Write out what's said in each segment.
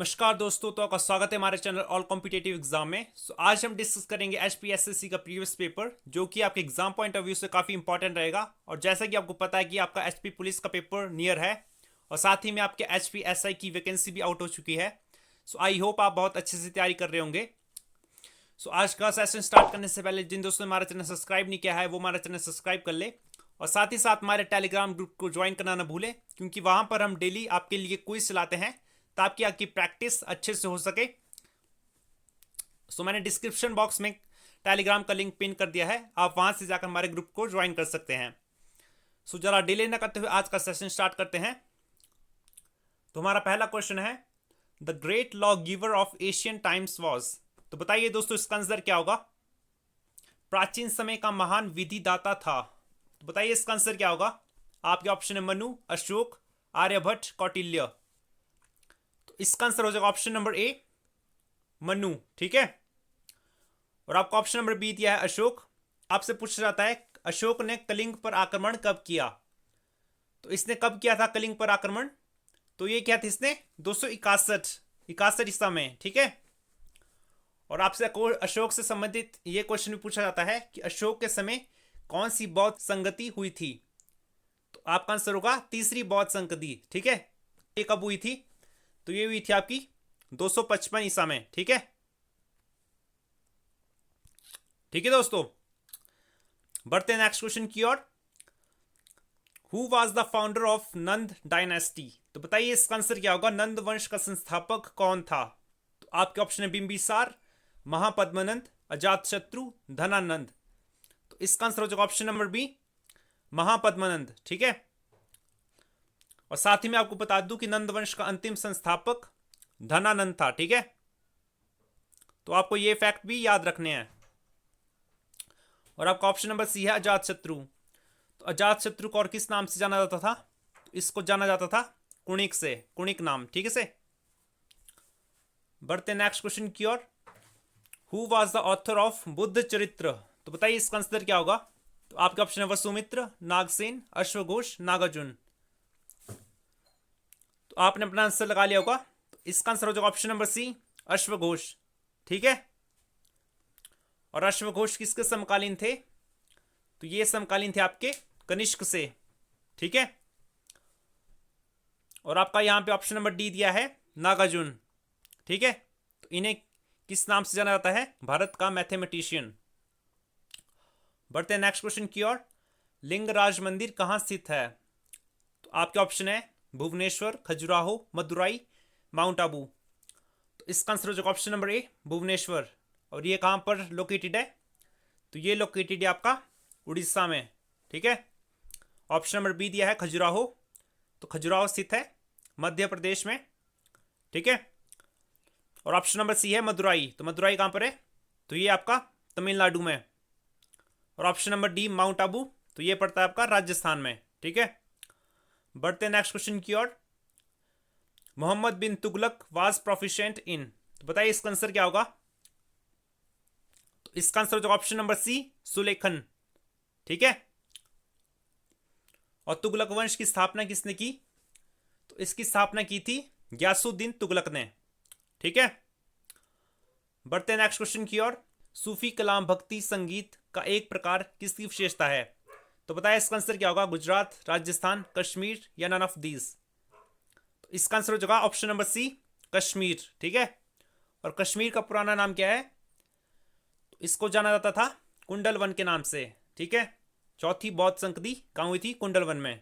नमस्कार दोस्तों, तो आपका स्वागत है हमारे चैनल ऑल कॉम्पिटेटिव एग्जाम में। आज हम डिस्कस करेंगे एचपीएसएससी का प्रीवियस पेपर, जो कि आपके एग्जाम पॉइंट ऑफ व्यू से काफ़ी इंपॉर्टेंट रहेगा। और जैसा कि आपको पता है कि आपका एचपी पुलिस का पेपर नियर है और साथ ही में आपके एचपीएसआई की वैकेंसी भी आउट हो चुकी है। सो आई होप आप बहुत अच्छे से तैयारी कर रहे होंगे। सो आज का सेशन स्टार्ट करने से पहले जिन दोस्तों ने हमारा चैनल सब्सक्राइब नहीं किया है वो हमारा चैनल सब्सक्राइब कर ले और साथ ही साथ हमारे टेलीग्राम ग्रुप को ज्वाइन करना ना भूलें, क्योंकि वहाँ पर हम डेली आपके लिए क्विज चलाते हैं ताकि आपकी प्रैक्टिस अच्छे से हो सके। मैंने डिस्क्रिप्शन बॉक्स में टेलीग्राम का लिंक पिन कर दिया है, आप वहां से जाकर हमारे ग्रुप को ज्वाइन कर सकते हैं। जरा डिले ना करते हुए आज का सेशन स्टार्ट करते हैं। तो हमारा पहला क्वेश्चन है, the great law giver of Asian times was. तो बताइए दोस्तों, इसका आंसर क्या होगा? प्राचीन समय का महान विधिदाता था। तो बताइए इसका आंसर क्या होगा? आपके ऑप्शन है मनु, अशोक, आर्यभट्ट, कौटिल्य। तो इसका आंसर हो जाएगा ऑप्शन नंबर ए, मनु। ठीक है, और आपको ऑप्शन नंबर बी दिया है अशोक। आपसे पूछा जाता है अशोक ने कलिंग पर आक्रमण कब किया। तो इसने कब किया था कलिंग पर आक्रमण? तो ये क्या था इसने 261 ईसा में। ठीक है, और आपसे अशोक से संबंधित ये क्वेश्चन भी पूछा जाता है कि अशोक के समय कौन सी बौद्ध संगति हुई थी। तो आपका आंसर होगा तीसरी बौद्ध संगति। ठीक है, ये कब हुई थी? तो ये हुई थी आपकी 255 ईसा में। ठीक है, ठीक है दोस्तों, बढ़ते हैं नेक्स्ट क्वेश्चन की ओर। Who was the founder of Nanda dynasty. तो बताइए इसका आंसर क्या होगा? नंद वंश का संस्थापक कौन था? तो आपके ऑप्शन है बिंबिसार, महापद्मनंद, अजातशत्रु, धनानंद। तो इसका आंसर हो जाएगा ऑप्शन नंबर बी, महापद्मनंद। ठीक है, और साथ ही में आपको बता दूं कि नंद वंश का अंतिम संस्थापक धनानंद था। ठीक है, तो आपको ये फैक्ट भी याद रखने हैं। और आपका ऑप्शन नंबर सी है अजातशत्रु। तो अजातशत्रु को और किस नाम से जाना जाता था? तो इसको जाना जाता था कुणिक से, कुणिक नाम। ठीक है से, बढ़ते नेक्स्ट क्वेश्चन की ओर। Who was the author of Buddha Charitra. तो बताइए इसका आंसर क्या होगा? तो आपके ऑप्शन है वसुमित्र, नागसेन, अश्वघोष, नागार्जुन। तो आपने अपना आंसर लगा लिया होगा। तो इसका आंसर हो जाएगा ऑप्शन नंबर सी, अश्वघोष। ठीक है, और अश्वघोष किसके समकालीन थे? तो ये समकालीन थे आपके कनिष्क से। ठीक है, और आपका यहां पे ऑप्शन नंबर डी दिया है नागार्जुन। ठीक है, तो इन्हें किस नाम से जाना जाता है? भारत का मैथमेटिशियन। बढ़ते हैं नेक्स्ट क्वेश्चन की ओर। लिंगराज मंदिर कहां स्थित है? तो आपके ऑप्शन है भुवनेश्वर, खजुराहो, मदुराई, माउंट आबू। तो इसका आंसर हो जाएगा ऑप्शन नंबर ए, भुवनेश्वर। और ये कहां पर लोकेटेड है? तो ये लोकेटेड है आपका उड़ीसा में। ठीक है, ऑप्शन नंबर बी दिया है खजुराहो। तो खजुराहो स्थित है मध्य प्रदेश में। ठीक है, और ऑप्शन नंबर सी है मदुराई। तो मदुराई कहां पर है? तो ये आपका तमिलनाडु में। और option number D mount Abu, तो ये पड़ता है आपका राजस्थान में। ठीक है, बढ़ते नेक्स्ट क्वेश्चन की ओर। मोहम्मद बिन तुगलक वाज प्रोफिशिएंट इन। तो बताइए इसका आंसर क्या होगा? तो इसका आंसर होगा ऑप्शन नंबर सी, सुलेखन। ठीक है, और तुगलक वंश की स्थापना किसने की? तो इसकी स्थापना की थी ग्यासुद्दीन तुगलक ने। ठीक है, बढ़ते नेक्स्ट क्वेश्चन की ओर। सूफी कलाम भक्ति संगीत का एक प्रकार किसकी विशेषता है? तो बताया इसका आंसर क्या होगा? गुजरात, राजस्थान, कश्मीर या नन ऑफ दीज। तो इसका आंसर हो जाएगा ऑप्शन नंबर सी, कश्मीर। ठीक है, और कश्मीर का पुराना नाम क्या है? तो इसको जाना जाता था कुंडलवन के नाम से। ठीक है, चौथी बौद्ध संगति कहां हुई थी? कुंडलवन में।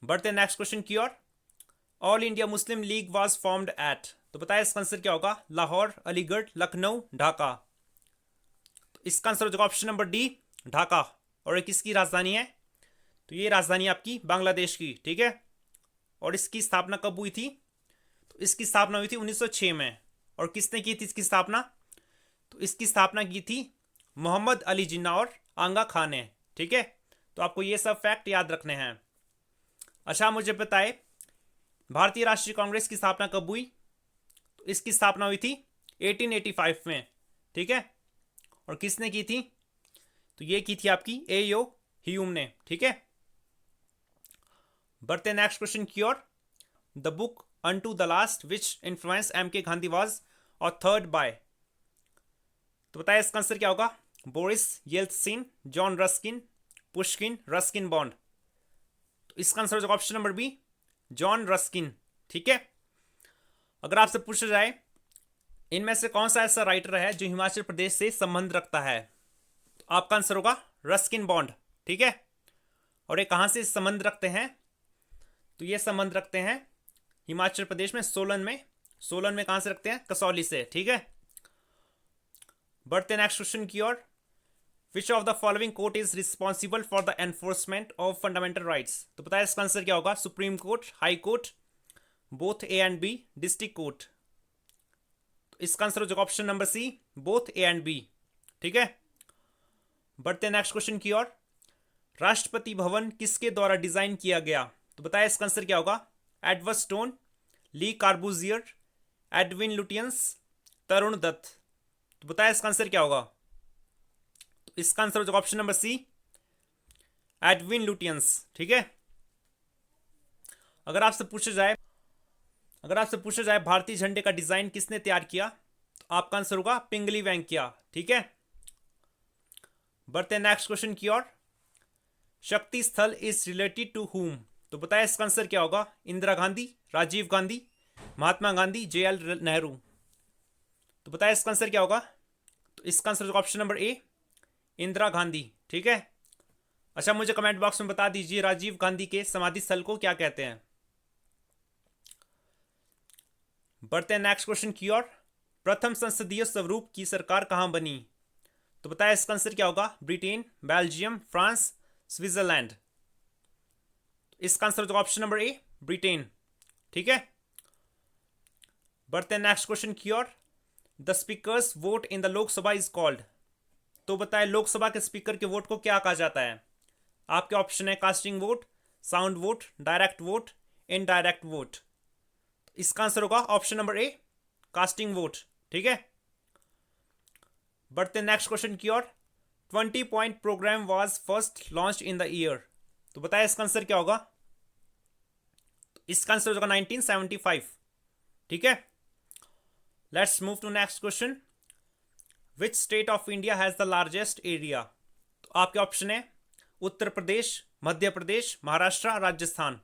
बढ़ते नेक्स्ट क्वेश्चन की ओर। All India Muslim League was formed at. तो बताया इसका आंसर क्या होगा? लाहौर, अलीगढ़, लखनऊ, ढाका। तो इसका आंसर हो जाएगा ऑप्शन नंबर डी, ढाका। और ये किसकी राजधानी है? तो ये राजधानी आपकी बांग्लादेश की। ठीक है, और इसकी स्थापना कब हुई थी? तो इसकी स्थापना हुई थी 1906 में। और किसने की थी इसकी स्थापना? तो इसकी स्थापना की थी मोहम्मद अली जिन्ना और आंगा खान ने। ठीक है, तो आपको ये सब फैक्ट याद रखने हैं। अच्छा, मुझे बताए भारतीय राष्ट्रीय कांग्रेस की स्थापना कब हुई? तो इसकी स्थापना हुई थी 1885 में। ठीक है, और किसने की थी? तो ये की थी आपकी एयो ह्यूम ने। ठीक है, बढ़ते नेक्स्ट क्वेश्चन की ओर। The book unto the last which influence M K Gandhi was authored by। तो बताइए इसका आंसर क्या होगा? Boris Yeltsin, John Ruskin, Pushkin, Ruskin Bond. तो इसका आंसर हो जाएगा option number B, John Ruskin. ठीक है। अगर आपसे पूछा जाए इनमें से कौन सा ऐसा राइटर है जो हिमाचल प्रदेश से संबंध रखता है, तो आपका आंसर होगा रस्किन बॉन्ड। ठीक है। और ये कहां से संबंध रखते हैं? तो ये संबंध रखते हैं हिमाचल प्रदेश में सोलन में। सोलन में कहां से रखते हैं? कसौली से। ठीक है। बढ़ते नेक्स्ट क्वेश्चन की ओर। Which of the following court is responsible for the enforcement of fundamental rights? तो बताया इसका आंसर क्या होगा? Supreme court, high court, both A and B, district court. तो इसका आंसर हो जाएगा option number C, both A and B. ठीक है। बढ़ते नेक्स्ट क्वेश्चन की ओर। राष्ट्रपति भवन किसके द्वारा डिजाइन किया गया? तो बताया इसका आंसर क्या होगा? एडवर्ड स्टोन, ली कार्बूजियर, एडविन लुटियंस, तरुण दत्त। तो बताया इसका आंसर क्या होगा? तो इसका आंसर हो जाएगा option number C, Edwin Lutyens. ठीक है। अगर आपसे पूछा जाए भारतीय झंडे का डिजाइन किसने तैयार किया, तो आपका आंसर होगा पिंगली वेंकैया। ठीक है। बढ़ते नेक्स्ट क्वेश्चन की ओर। शक्ति स्थल इज रिलेटेड टू हुम? तो बताया इसका आंसर क्या होगा? इंदिरा गांधी, राजीव गांधी, महात्मा गांधी, JL नेहरू। तो बताया इसका आंसर क्या होगा? तो इसका आंसर होगा ऑप्शन नंबर ए, इंदिरा गांधी। ठीक है। अच्छा, मुझे कमेंट बॉक्स में बता दीजिए राजीव गांधी के समाधि स्थल को क्या कहते हैं। बढ़ते हैं नेक्स्ट क्वेश्चन की ओर। प्रथम संसदीय स्वरूप की सरकार कहां बनी? तो बताया इसका आंसर क्या होगा? Britain, Belgium, France, Switzerland. इसका आंसर होगा ऑप्शन नंबर ए, ब्रिटेन। ठीक है। बढ़ते हैं नेक्स्ट क्वेश्चन की ओर। The speakers vote in the Lok Sabha is called? तो बताए लोकसभा के स्पीकर के वोट को क्या कहा जाता है? आपके ऑप्शन है casting vote, sound vote, direct vote, indirect vote. इसका आंसर होगा option number A, casting vote. ठीक है। बढ़ते नेक्स्ट क्वेश्चन की ओर। 20 point programme was first launch in the year? तो बताया इसका आंसर क्या होगा? इसका आंसर होगा 1975। ठीक है। Let's move to next question. Which state of India has the largest area? तो आपके ऑप्शन है उत्तर प्रदेश, मध्य प्रदेश, महाराष्ट्र, राजस्थान।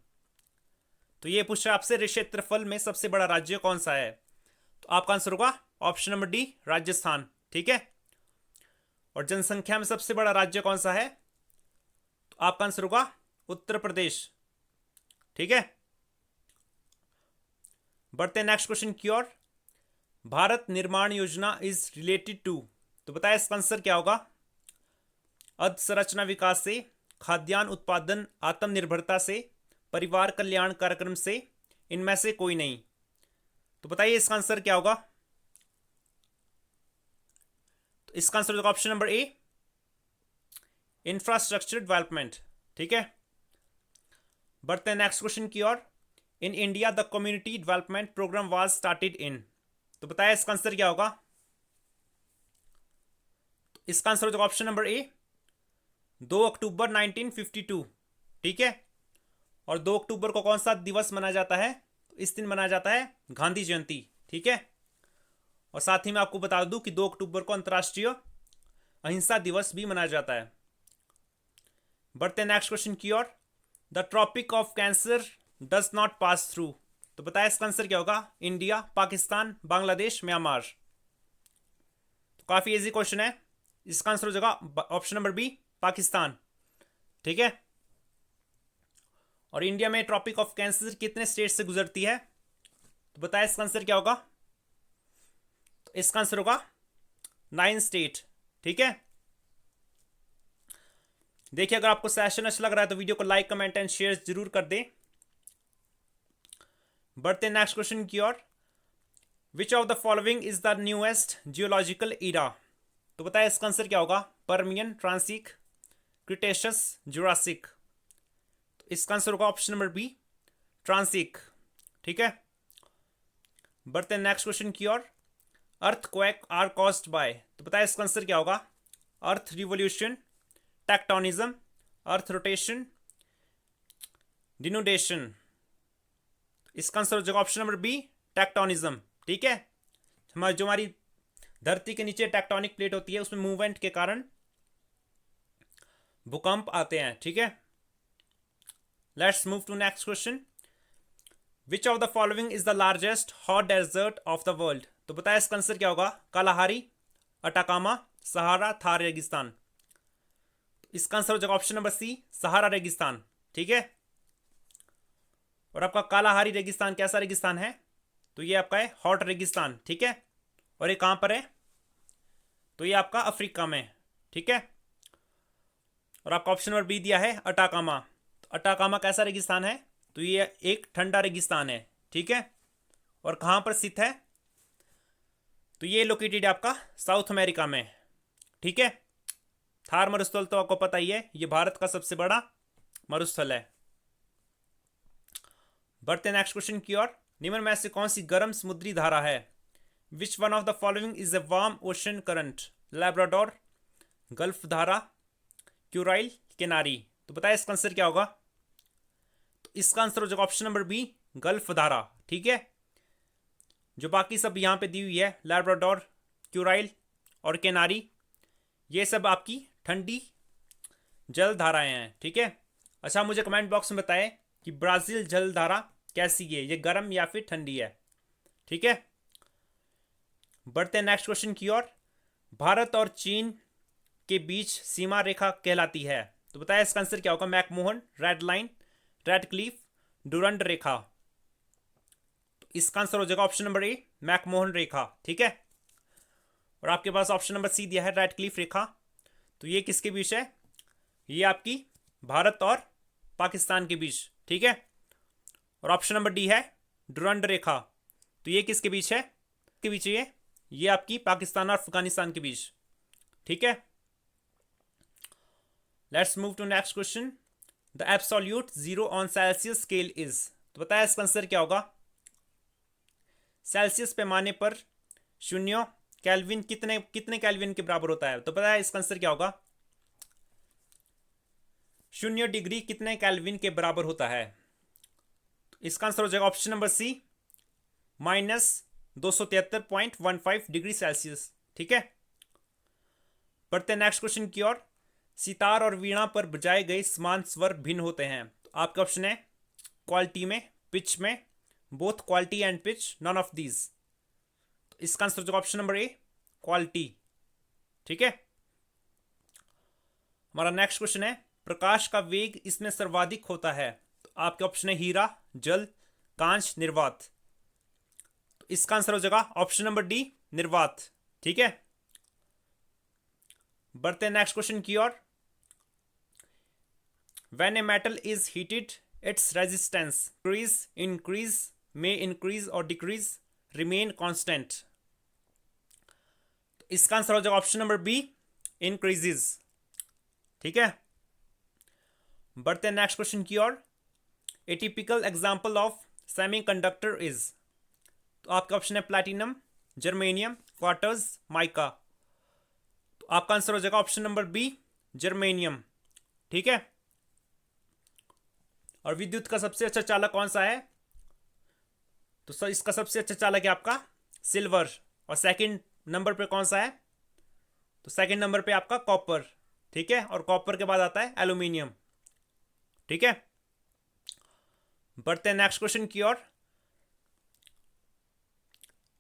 तो ये पूछ रहा है आपसे क्षेत्रफल में सबसे बड़ा राज्य कौन सा है? तो आपका आंसर होगा ऑप्शन नंबर डी, राजस्थान। ठीक है। और जनसंख्या में सबसे बड़ा राज्य कौन सा है? तो आपका आंसर होगा उत्तर प्रदेश। ठीक है। बढ़ते नेक्स्ट क्वेश्चन की ओर। भारत निर्माण योजना इज रिलेटेड टू? तो बताया इसका आंसर क्या होगा? अधसंरचना विकास से, खाद्यान्न उत्पादन आत्मनिर्भरता से, परिवार कल्याण कार्यक्रम से, इनमें से कोई नहीं। तो बताइए इसका आंसर क्या होगा? तो इसका आंसर होगा option number A, infrastructure development. ठीक है। बढ़ते हैं नेक्स्ट क्वेश्चन की ओर। In India the community development programme was started in? तो बताया इसका आंसर क्या होगा? तो इसका आंसर होगा ऑप्शन नंबर ए, 2 अक्टूबर 1952। ठीक है। और 2 अक्टूबर को कौन सा दिवस मनाया जाता है? तो इस दिन मनाया जाता है गांधी जयंती। ठीक है। और साथ ही मैं आपको बता दूं कि 2 अक्टूबर को अंतर्राष्ट्रीय अहिंसा दिवस भी मनाया जाता है। बढ़ते नेक्स्ट क्वेश्चन की ओर। The tropic of cancer does not pass through? तो बताया इसका आंसर क्या होगा? India, Pakistan, Bangladesh, Myanmar. तो काफी इजी क्वेश्चन है। इसका आंसर हो जाएगा ऑप्शन नंबर बी, पाकिस्तान। ठीक है। और इंडिया में ट्रॉपिक ऑफ कैंसर कितने स्टेट से गुजरती है? तो बताया इसका आंसर क्या होगा? तो इसका आंसर होगा 9 स्टेट। ठीक है। देखिए, अगर आपको सेशन अच्छा लग रहा है तो वीडियो को लाइक, कमेंट एंड शेयर जरूर कर दें। बढ़ते नेक्स्ट क्वेश्चन की ओर। Which of the following is the newest geological era? तो बताया इसका आंसर क्या होगा? Permian, Triassic, Cretaceous, Jurassic. तो इसका आंसर होगा ऑप्शन नंबर बी, ट्रांसिक। ठीक है। बढ़ते नेक्स्ट क्वेश्चन की ओर। Earthquake are caused by? तो बताया इसका आंसर क्या होगा? Earth revolution, tectonism, earth rotation, denudation. इसका आंसर हो जाएगा ऑप्शन नंबर बी, टेक्टोनिज्म। ठीक है, हमारी धरती के नीचे टेक्टोनिक प्लेट होती है, उसमें मूवमेंट के कारण भूकंप आते हैं। ठीक है, let's move to next question. Which of the following is the largest hot desert of the world? तो बताया इसका आंसर क्या होगा? कालाहारी, अटाकामा, सहारा, थार रेगिस्तान। इसका आंसर हो जाएगा ऑप्शन नंबर सी, सहारा रेगिस्तान। ठीक है, और आपका कालाहारी रेगिस्तान कैसा रेगिस्तान है? तो ये आपका है हॉट रेगिस्तान। ठीक है, और ये कहां पर है? तो ये आपका अफ्रीका में। ठीक है, और आपका ऑप्शन नंबर बी दिया है अटाकामा। तो अटाकामा कैसा रेगिस्तान है? तो ये एक ठंडा रेगिस्तान है। ठीक है, और कहां पर स्थित है? तो ये लोकेटेड है आपका साउथ अमेरिका में। ठीक है, थार मरुस्थल तो आपको पता ही है, ये भारत का सबसे बड़ा मरुस्थल है। बढ़ते नेक्स्ट क्वेश्चन की ओर। निम्न में से कौन सी गर्म समुद्री धारा है? Which one of the following is a warm ocean current? Labrador, gulf धारा, क्यूराइल, केनारी। तो बताया इसका आंसर क्या होगा? तो इसका आंसर हो जाएगा ऑप्शन नंबर बी, गल्फ धारा। ठीक है, जो बाकी सब यहां पे दी हुई है, लैब्राडोर, क्यूराइल और केनारी, ये सब आपकी ठंडी जल धाराएं हैं। ठीक है, अच्छा मुझे कमेंट बॉक्स में बताएं कि ब्राजील जल धारा कैसी है, ये गर्म या फिर ठंडी है। ठीक है, बढ़ते हैं नेक्स्ट क्वेश्चन की ओर। भारत और चीन के बीच सीमा रेखा कहलाती है? तो बताया इसका आंसर क्या होगा? McMahon, red line, Radcliffe, Durand रेखा। तो इसका आंसर हो जाएगा ऑप्शन नंबर ए, मैकमोहन रेखा। ठीक है, और आपके पास ऑप्शन नंबर सी दिया है रेड क्लिफ रेखा। तो ये किसके बीच है? ये आपकी भारत और पाकिस्तान के बीच। ठीक है, और ऑप्शन नंबर डी है डुरंड रेखा। तो ये किसके बीच है? के बीच ये आपकी पाकिस्तान और अफगानिस्तान के बीच। ठीक है, let's move to next question. The absolute zero on Celsius scale is? तो बताया इसका आंसर क्या होगा? सेल्सियस पैमाने पर शून्य केल्विन कितने केल्विन के बराबर होता है? तो बताया इसका आंसर क्या होगा? 0 डिग्री कितने केल्विन के बराबर होता है? इसका आंसर हो जाएगा option number C, -273.15 degree Celsius. ठीक है, बढ़ते नेक्स्ट क्वेश्चन की ओर। सितार और वीणा पर बजाए गए समान स्वर भिन्न होते हैं। तो आपका ऑप्शन है क्वालिटी में, पिच में, both quality and pitch, none of these. तो इसका आंसर हो जाएगा ऑप्शन नंबर ए, क्वालिटी। ठीक है, हमारा नेक्स्ट क्वेश्चन है प्रकाश का वेग इसमें सर्वाधिक होता है? तो आपके ऑप्शन है हीरा, जल, कांच, निर्वात। तो इसका आंसर हो जाएगा ऑप्शन नंबर डी, निर्वात। ठीक है, बढ़ते हैं नेक्स्ट क्वेश्चन की ओर। When a metal is heated its resistance increase, may increase और डिक्रीज, रिमेन कांस्टेंट। तो इसका आंसर हो जाएगा ऑप्शन नंबर बी, इंक्रीजेज। ठीक है, बढ़ते हैं नेक्स्ट क्वेश्चन की ओर। A typical example of semiconductor is? तो आपका ऑप्शन है प्लैटिनम, जर्मेनियम, क्वार्टज, माइका। तो आपका आंसर हो जाएगा ऑप्शन नंबर बी, जर्मेनियम। ठीक है, और विद्युत का सबसे अच्छा चालक कौन सा है? तो सर इसका सबसे अच्छा चालक है आपका सिल्वर। और सेकंड नंबर पे कौन सा है? तो सेकंड नंबर पे आपका कॉपर। ठीक है, और कॉपर के बाद आता है एल्यूमिनियम। ठीक है, बढ़ते हैं नेक्स्ट क्वेश्चन की ओर।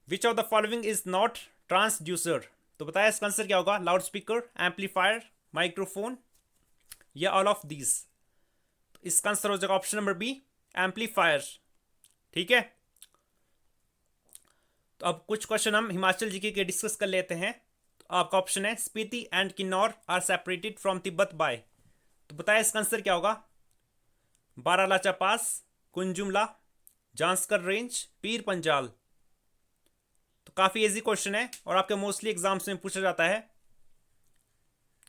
Which of the following is not transducer? तो बताया इसका आंसर क्या होगा? लाउड स्पीकर, एम्पलीफायर, माइक्रोफोन, या ऑल ऑफ दीज। तो इसका आंसर हो जाएगा ऑप्शन नंबर बी, एम्पलीफायर। ठीक है, तो अब कुछ क्वेश्चन हम हिमाचल जीके के डिस्कस कर लेते हैं। तो आपका ऑप्शन है Spiti and Kinnaur are separated from Tibet bye? तो बताया इसका आंसर क्या होगा? बारालाचा पास, कुंजुमला, जांस्कर रेंज, पीर पंजाल। तो काफी इजी क्वेश्चन है और आपके मोस्टली एग्जाम्स में पूछा जाता है।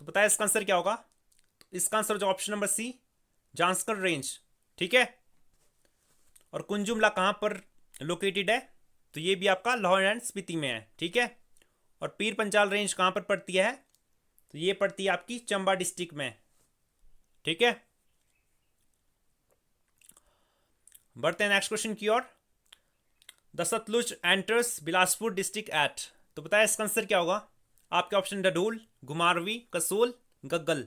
तो बताया इसका आंसर क्या होगा? तो इसका आंसर जो option number C, Zanskar range. ठीक है, और कुंजुमला कहां पर लोकेटेड है? तो ये भी आपका लाहौर एंड स्पीति में है। ठीक है, और पीर पंजाल रेंज कहां पर पड़ती है? तो ये पड़ती है आपकी चंबा डिस्ट्रिक्ट में। ठीक है, बढ़ते हैं नेक्स्ट क्वेश्चन की ओर। The Sutlej enters Bilaspur district at, तो बताया इसका आंसर क्या होगा। आपके ऑप्शन डडोल, घुमारवी, कसोल, गग्गल।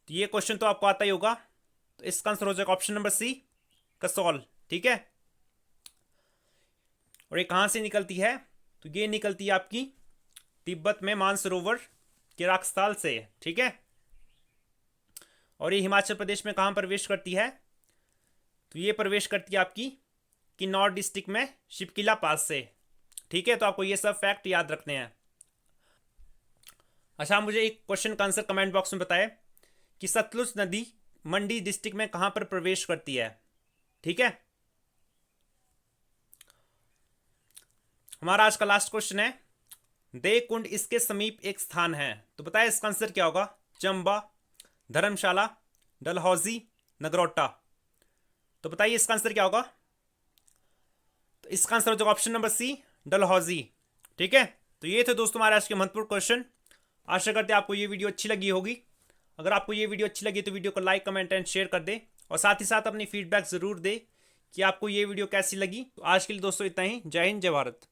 तो ये क्वेश्चन तो आपको आता ही होगा, तो इसका आंसर हो जाएगा ऑप्शन नंबर सी, कसौल। ठीक है, और ये कहाँ से निकलती है, तो ये निकलती है आपकी तिब्बत में मानसरोवर के राक्षस्थल से। ठीक है, और ये हिमाचल प्रदेश में कहाँ प्रवेश करती है, तो ये प्रवेश करती है आपकी किन्नौर डिस्ट्रिक्ट में शिपकिला पास से। ठीक है, तो आपको ये सब फैक्ट याद रखने हैं। अच्छा, मुझे एक क्वेश्चन का आंसर कमेंट बॉक्स में बताएं कि सतलुज नदी मंडी डिस्ट्रिक्ट में कहां पर प्रवेश करती है। ठीक है, हमारा आज का लास्ट क्वेश्चन है, देव कुंड इसके समीप एक स्थान है, तो बताएं इसका आंसर क्या होगा। चंबा, धर्मशाला, डलहौजी, नगरोटा। तो बताइए इसका आंसर क्या होगा। तो इसका आंसर हो जाएगा ऑप्शन नंबर सी, डलहौजी। ठीक है, तो ये थे दोस्तों हमारे आज के महत्वपूर्ण क्वेश्चन। आशा करते हैं आपको ये वीडियो अच्छी लगी होगी। अगर आपको ये वीडियो अच्छी लगी तो वीडियो को लाइक, कमेंट एंड शेयर कर दें, और साथ ही साथ अपनी फीडबैक ज़रूर दें कि आपको ये वीडियो कैसी लगी। तो आज के लिए दोस्तों इतना ही। जय हिंद, जय भारत।